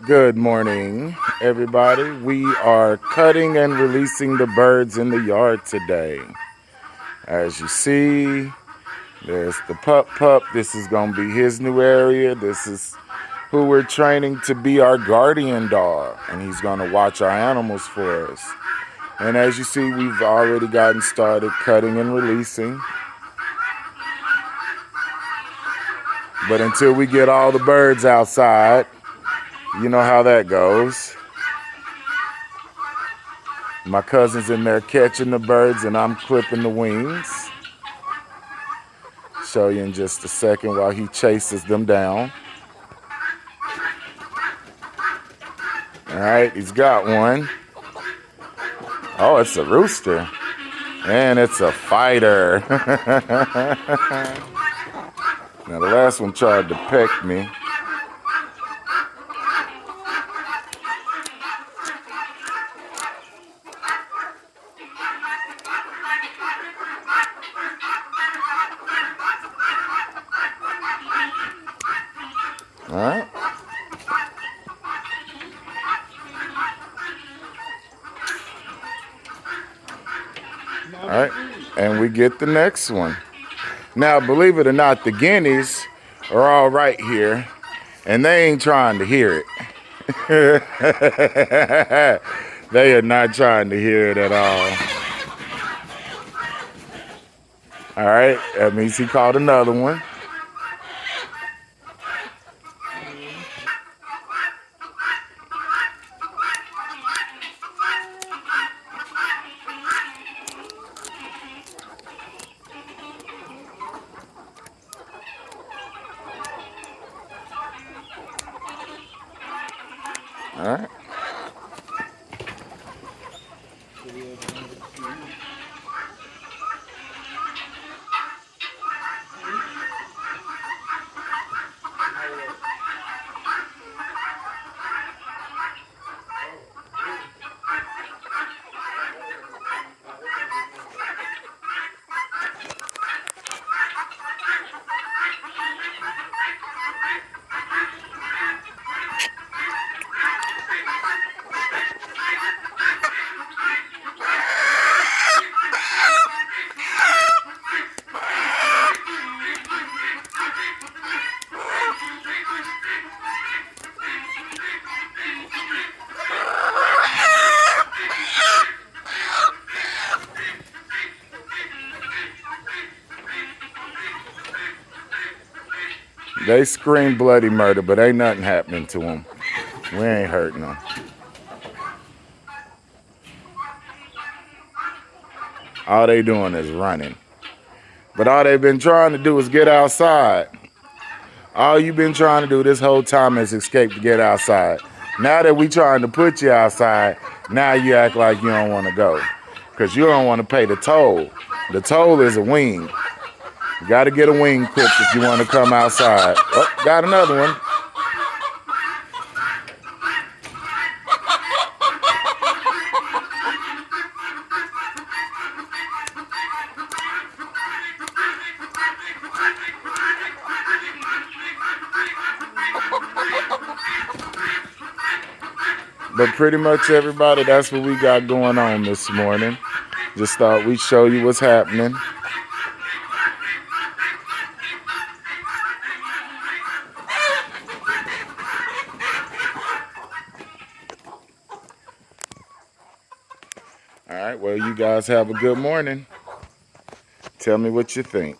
Good morning, everybody. We are cutting and releasing the birds in the yard today. As you see, there's the pup. This is going to be his new area. This is who we're training to be our guardian dog, and he's going to watch our animals for us. And as you see, we've already gotten started cutting and releasing. But until we get all the birds outside, you know how that goes. My cousin's in there catching the birds and I'm clipping the wings. Show you in just a second while he chases them down. All right, he's got one. Oh, it's a rooster. And it's a fighter. Now the last one tried to peck me. All right. All right, and we get the next one. Now, believe it or not, the guineas are all right here, and they ain't trying to hear it. They are not trying to hear it at all. All right, that means he caught another one. All right. They scream bloody murder, but ain't nothing happening to them. We ain't hurting them. All they doing is running. But all they've been trying to do is get outside. All you've been trying to do this whole time is escape to get outside. Now that we trying to put you outside, now you act like you don't want to go. Because you don't want to pay the toll. The toll is a wing. You got to get a wing clipped if you want to come outside. Oh, got another one. But pretty much everybody, that's what we got going on this morning. Just thought we'd show you what's happening. All right, well, you guys have a good morning. Tell me what you think.